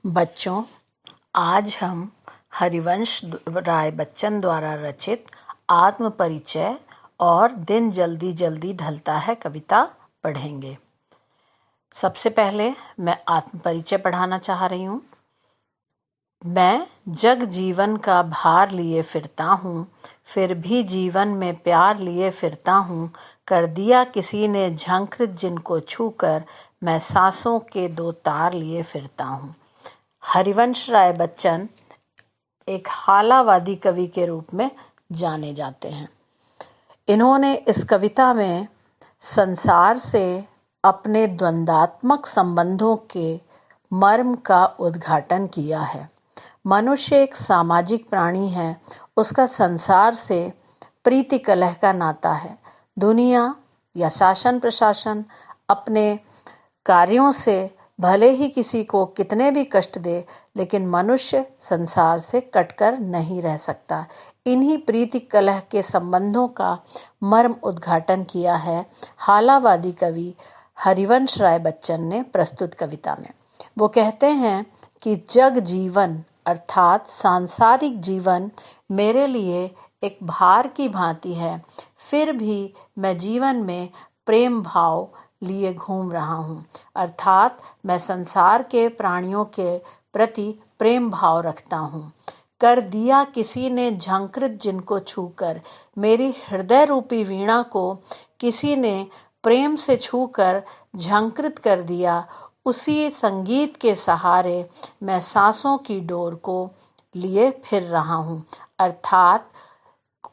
बच्चों, आज हम हरिवंश राय बच्चन द्वारा रचित आत्म परिचय और दिन जल्दी जल्दी ढलता है कविता पढ़ेंगे। सबसे पहले मैं आत्म परिचय पढ़ाना चाह रही हूँ। मैं जग जीवन का भार लिए फिरता हूँ, फिर भी जीवन में प्यार लिए फिरता हूँ। कर दिया किसी ने झंकृत जिनको छूकर, मैं सांसों के दो तार लिए फिरता हूँ। हरिवंश राय बच्चन एक हालावादी कवि के रूप में जाने जाते हैं। इन्होंने इस कविता में संसार से अपने द्वंद्वात्मक संबंधों के मर्म का उद्घाटन किया है। मनुष्य एक सामाजिक प्राणी है, उसका संसार से प्रीति कलह का नाता है। दुनिया या शासन प्रशासन अपने कार्यों से भले ही किसी को कितने भी कष्ट दे, लेकिन मनुष्य संसार से कटकर नहीं रह सकता। इन्हीं प्रीति कलह के संबंधों का मर्म उद्घाटन किया है हालावादी कवि हरिवंश राय बच्चन ने प्रस्तुत कविता में। वो कहते हैं कि जग जीवन अर्थात सांसारिक जीवन मेरे लिए एक भार की भांति है, फिर भी मैं जीवन में प्रेम भाव लिए घूम रहा हूँ। अर्थात मैं संसार के प्राणियों के प्रति प्रेम भाव रखता हूँ। कर दिया किसी ने झंकृत जिनको छूकर, मेरी हृदय रूपी वीणा को किसी ने प्रेम से छूकर झंकृत कर दिया। उसी संगीत के सहारे मैं सांसों की डोर को लिए फिर रहा हूँ। अर्थात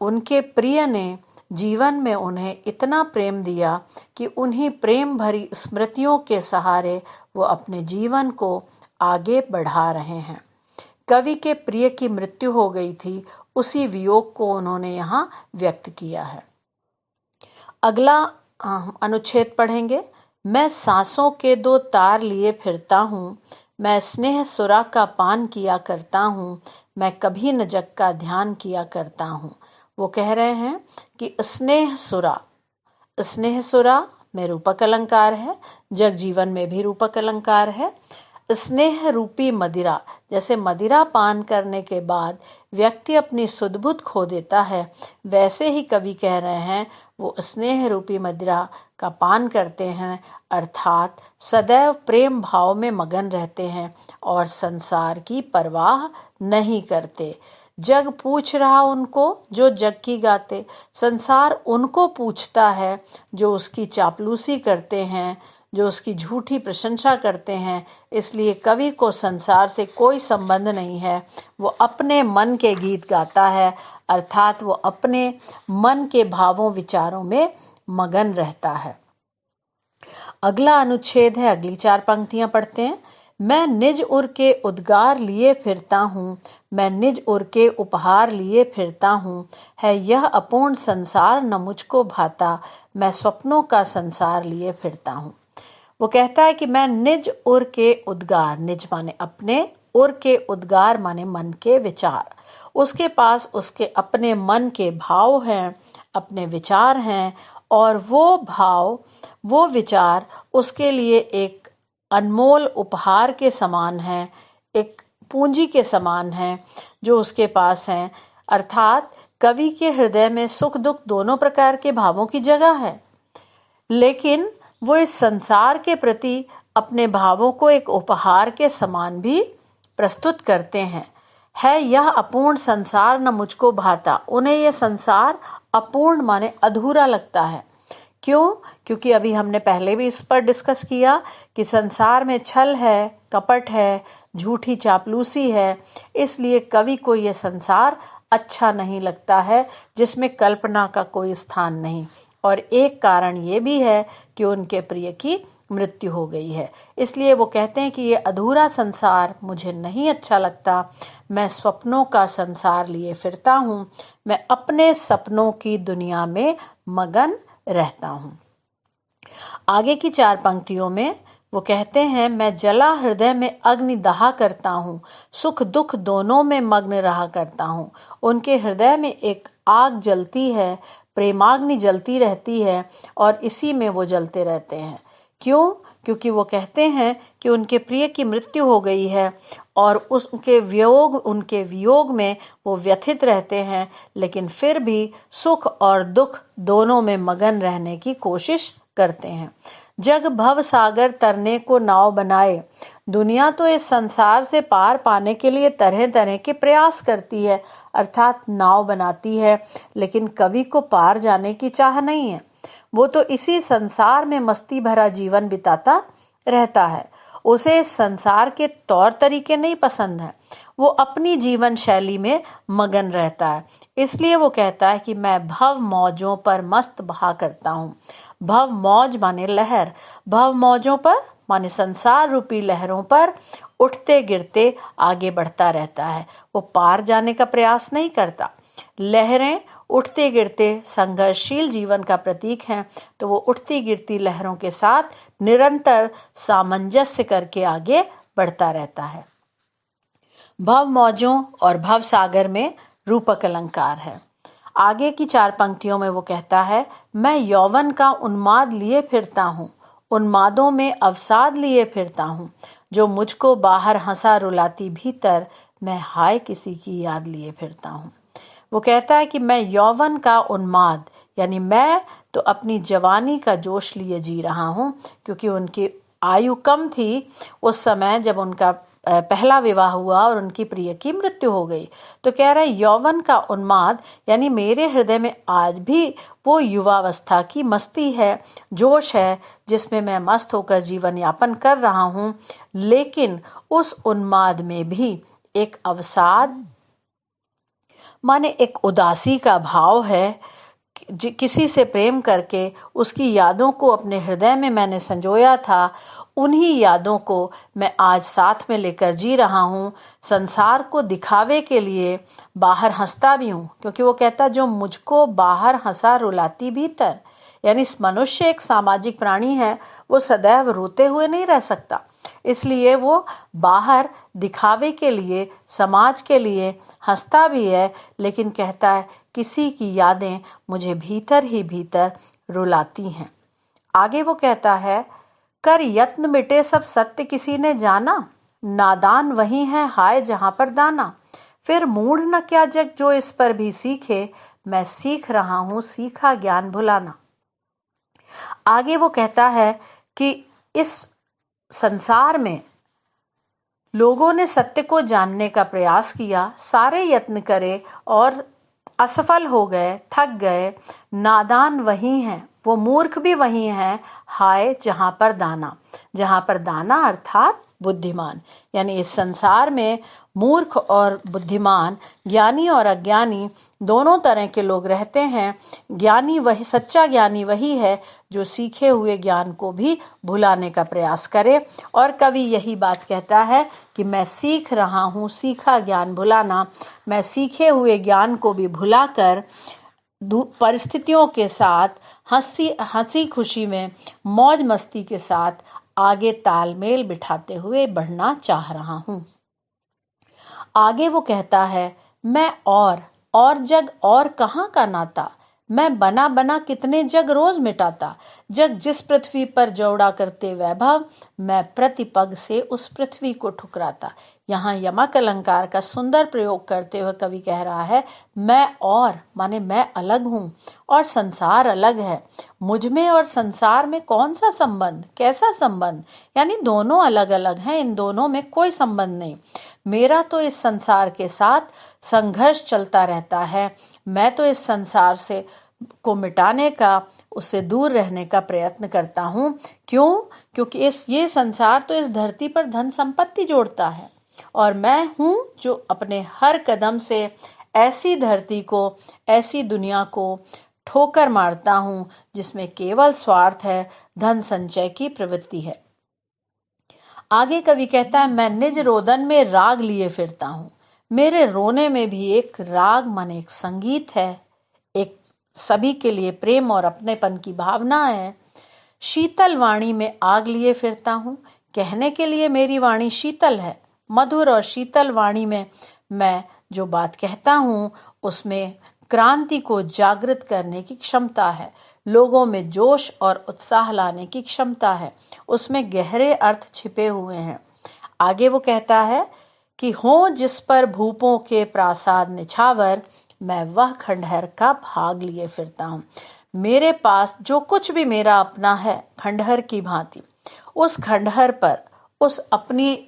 उनके प्रिय ने जीवन में उन्हें इतना प्रेम दिया कि उन्हीं प्रेम भरी स्मृतियों के सहारे वो अपने जीवन को आगे बढ़ा रहे हैं। कवि के प्रिय की मृत्यु हो गई थी, उसी वियोग को उन्होंने यहाँ व्यक्त किया है। अगला अनुच्छेद पढ़ेंगे। मैं सांसों के दो तार लिए फिरता हूँ, मैं स्नेह सुरा का पान किया करता हूँ, मैं कभी न जग का ध्यान किया करता हूँ। वो कह रहे हैं कि स्नेह सुरा में रूपक अलंकार है, जग जीवन में भी रूपक अलंकार है। स्नेह रूपी मदिरा, जैसे मदिरा पान करने के बाद व्यक्ति अपनी सुध-बुध खो देता है, वैसे ही कवि कह रहे हैं वो स्नेह रूपी मदिरा का पान करते हैं, अर्थात सदैव प्रेम भाव में मगन रहते हैं और संसार की परवाह नहीं करते। जग पूछ रहा उनको जो जग की गाते, संसार उनको पूछता है जो उसकी चापलूसी करते हैं, जो उसकी झूठी प्रशंसा करते हैं। इसलिए कवि को संसार से कोई संबंध नहीं है, वो अपने मन के गीत गाता है, अर्थात वो अपने मन के भावों विचारों में मगन रहता है। अगला अनुच्छेद है, अगली चार पंक्तियां पढ़ते हैं। मैं निज उर के उद्गार लिए फिरता हूँ, मैं निज उर के उपहार लिए फिरता हूँ। है यह अपूर्ण संसार न मुझको भाता, मैं स्वप्नों का संसार लिए फिरता हूँ। वो कहता है कि मैं निज उर के उद्गार, निज माने अपने, उर के उद्गार माने मन के विचार। उसके पास उसके अपने मन के भाव हैं, अपने विचार हैं, और वो भाव वो विचार उसके लिए एक अनमोल उपहार के समान है, एक पूंजी के समान है जो उसके पास है। अर्थात कवि के हृदय में सुख दुख दोनों प्रकार के भावों की जगह है, लेकिन वो इस संसार के प्रति अपने भावों को एक उपहार के समान भी प्रस्तुत करते हैं। है यह अपूर्ण संसार न मुझको भाता, उन्हें यह संसार अपूर्ण माने अधूरा लगता है। क्यों? क्योंकि अभी हमने पहले भी इस पर डिस्कस किया कि संसार में छल है, कपट है, झूठी चापलूसी है, इसलिए कवि को यह संसार अच्छा नहीं लगता है जिसमें कल्पना का कोई स्थान नहीं। और एक कारण ये भी है कि उनके प्रिय की मृत्यु हो गई है, इसलिए वो कहते हैं कि ये अधूरा संसार मुझे नहीं अच्छा लगता, मैं स्वप्नों का संसार लिए फिरता हूँ, मैं अपने सपनों की दुनिया में मगन रहता हूँ। आगे की चार पंक्तियों में वो कहते हैं, मैं जला हृदय में अग्नि दहा करता हूँ, सुख दुख दोनों में मग्न रहा करता हूँ। उनके हृदय में एक आग जलती है, प्रेमाग्नि जलती रहती है और इसी में वो जलते रहते हैं। क्यों? क्योंकि वो कहते हैं कि उनके प्रिय की मृत्यु हो गई है और उनके वियोग में वो व्यथित रहते हैं, लेकिन फिर भी सुख और दुख दोनों में मगन रहने की कोशिश करते हैं। जग भव सागर तरने को नाव बनाए। दुनिया तो इस संसार से पार पाने के लिए तरह तरह के प्रयास करती है, अर्थात नाव बनाती है, लेकिन कवि को पार जाने की चाह नहीं है। वो तो इसी संसार में मस्ती भरा जीवन बिताता रहता है। उसे इस संसार के तौर तरीके नहीं पसंद है, वो अपनी जीवन शैली में मगन रहता है। इसलिए वो कहता है कि मैं भव मौजों पर मस्त बहा करता हूँ। भव मौज माने लहर, भव मौजों पर माने संसार रूपी लहरों पर उठते गिरते आगे बढ़ता रहता है। वो पार जाने का प्रयास नहीं करता। लहरें उठते गिरते संघर्षशील जीवन का प्रतीक हैं, तो वो उठती गिरती लहरों के साथ निरंतर सामंजस्य करके आगे बढ़ता रहता है। भव मौजों और भव सागर में रूपक अलंकार है। आगे की 4 पंक्तियों में वो कहता है, मैं यौवन का उन्माद लिए फिरता हूँ, उन्मादों में अवसाद लिए फिरता हूँ, जो मुझको बाहर हंसा रुलाती भीतर, मैं हाय किसी की याद लिए फिरता हूँ। वो कहता है कि मैं यौवन का उन्माद, यानी मैं तो अपनी जवानी का जोश लिए जी रहा हूँ, क्योंकि उनकी आयु कम थी उस समय जब उनका पहला विवाह हुआ और उनकी प्रिय की मृत्यु हो गई। तो कह रहे यौवन का उन्माद, यानी मेरे हृदय में आज भी वो युवावस्था की मस्ती है, जोश है, जिसमें मैं मस्त होकर जीवन यापन कर रहा हूँ। लेकिन उस उन्माद में भी एक अवसाद माने एक उदासी का भाव है। किसी से प्रेम करके उसकी यादों को अपने हृदय में मैंने संजोया था, उन्हीं यादों को मैं आज साथ में लेकर जी रहा हूँ। संसार को दिखावे के लिए बाहर हंसता भी हूँ, क्योंकि वो कहता जो मुझको बाहर हंसा रुलाती भीतर, यानी मनुष्य एक सामाजिक प्राणी है, वो सदैव रोते हुए नहीं रह सकता। इसलिए वो बाहर दिखावे के लिए, समाज के लिए हंसता भी है, लेकिन कहता है किसी की यादें मुझे भीतर ही भीतर रुलाती हैं। आगे वो कहता है, कर यत्न मिटे सब सत्य किसी ने जाना, नादान वही है हाय जहां पर दाना, फिर मूढ़ न क्या जग जो इस पर भी सीखे, मैं सीख रहा हूं सीखा ज्ञान भुलाना। आगे वो कहता है कि इस संसार में लोगों ने सत्य को जानने का प्रयास किया, सारे यत्न करे और असफल हो गए, थक गए। नादान वही हैं, वो मूर्ख भी वही हैं, हाय जहां पर दाना। जहां पर दाना अर्थात बुद्धिमान, यानी इस संसार में मूर्ख और बुद्धिमान, ज्ञानी और अज्ञानी दोनों तरह के लोग रहते हैं। ज्ञानी वही, सच्चा ज्ञानी वही है जो सीखे हुए ज्ञान को भी भुलाने का प्रयास करे। और कवि यही बात कहता है कि मैं सीख रहा हूँ सीखा ज्ञान भुलाना। मैं सीखे हुए ज्ञान को भी भुलाकर परिस्थितियों के साथ हंसी खुशी में मौज मस्ती के साथ आगे तालमेल बिठाते हुए बढ़ना चाह रहा हूँ। आगे वो कहता है, मैं और जग और कहाँ का नाता, मैं बना बना कितने जग रोज मिटाता, जग जिस पृथ्वी पर जौड़ा करते वैभव, मैं प्रतिपग से उस पृथ्वी को ठुकराता। यहाँ यमक अलंकार का सुंदर प्रयोग करते हुए कवि कह रहा है, मैं और माने मैं अलग हूँ और संसार अलग है। मुझ में और संसार में कौन सा संबंध, कैसा संबंध, यानी दोनों अलग अलग हैं, इन दोनों में कोई संबंध नहीं। मेरा तो इस संसार के साथ संघर्ष चलता रहता है। मैं तो इस संसार से को मिटाने का, उससे दूर रहने का प्रयत्न करता हूँ। क्यों? क्योंकि ये संसार तो इस धरती पर धन संपत्ति जोड़ता है, और मैं हूँ जो अपने हर कदम से ऐसी धरती को, ऐसी दुनिया को ठोकर मारता हूँ जिसमें केवल स्वार्थ है, धन संचय की प्रवृत्ति है। आगे कवि कहता है, मैं निज रोदन में राग लिए फिरता हूँ। मेरे रोने में भी एक राग माने एक संगीत है, एक सभी के लिए प्रेम और अपनेपन की भावना है। शीतल वाणी में आग लिए फिरता हूँ। कहने के लिए मेरी वाणी शीतल है, मधुर और शीतल वाणी में मैं जो बात कहता हूँ उसमें क्रांति को जागृत करने की क्षमता है, लोगों में जोश और उत्साह लाने की क्षमता है, उसमें गहरे अर्थ छिपे हुए हैं। आगे वो कहता है कि हो जिस पर भूपों के प्रासाद निछावर, मैं वह खंडहर का भाग लिए फिरता हूँ। मेरे पास जो कुछ भी मेरा अपना है, खंडहर की भांति, उस खंडहर पर उस अपनी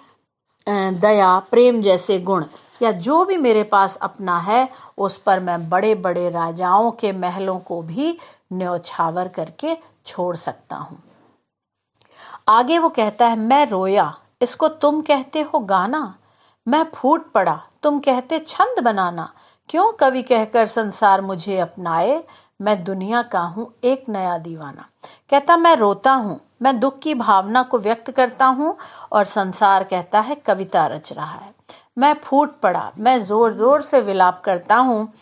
दया, प्रेम जैसे गुण या जो भी मेरे पास अपना है, उस पर मैं बड़े बड़े राजाओं के महलों को भी न्यौछावर करके छोड़ सकता हूँ। आगे वो कहता है, मैं रोया, इसको तुम कहते हो गाना, मैं फूट पड़ा, तुम कहते छंद बनाना। क्यों कवि कहकर संसार मुझे अपनाए, मैं दुनिया का हूँ एक नया दीवाना। कहता मैं रोता हूँ, मैं दुख की भावना को व्यक्त करता हूँ और संसार कहता है कविता रच रहा है। मैं फूट पड़ा, मैं जोर जोर से विलाप करता हूँ,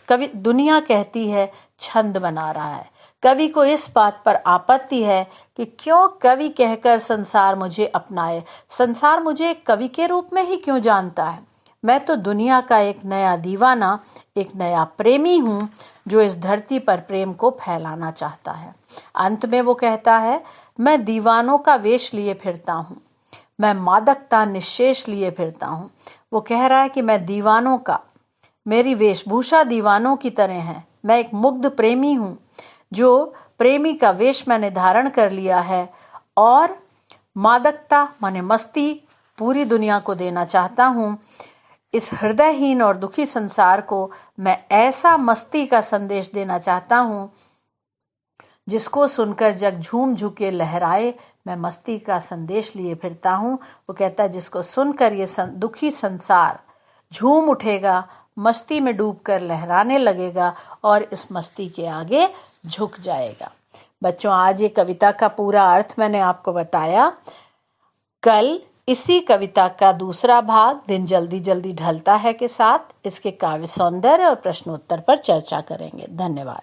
कवि दुनिया कहती है छंद बना रहा है। कवि को इस बात पर आपत्ति है कि क्यों कवि कहकर संसार मुझे अपनाए, संसार मुझे एक कवि के रूप में ही क्यों जानता है। मैं तो दुनिया का एक नया दीवाना, एक नया प्रेमी हूँ जो इस धरती पर प्रेम को फैलाना चाहता है। अंत में वो कहता है, मैं दीवानों का वेश लिए फिरता हूँ, मैं मादकता निश्शेष लिए फिरता हूँ। वो कह रहा है कि मैं दीवानों का, मेरी वेशभूषा दीवानों की तरह है। मैं एक मुग्ध प्रेमी हूँ, जो प्रेमी का वेश मैंने धारण कर लिया है और मादकता माने मस्ती पूरी दुनिया को देना चाहता हूँ। इस हृदयहीन और दुखी संसार को मैं ऐसा मस्ती का संदेश देना चाहता हूँ जिसको सुनकर जग झूम झुके लहराए। मैं मस्ती का संदेश लिए फिरता हूँ। वो कहता है जिसको सुनकर ये दुखी संसार झूम उठेगा, मस्ती में डूबकर लहराने लगेगा और इस मस्ती के आगे झुक जाएगा। बच्चों, आज ये कविता का पूरा अर्थ मैंने आपको बताया। कल इसी कविता का दूसरा भाग दिन जल्दी जल्दी ढलता है के साथ इसके काव्य सौंदर्य और प्रश्नोत्तर पर चर्चा करेंगे। धन्यवाद।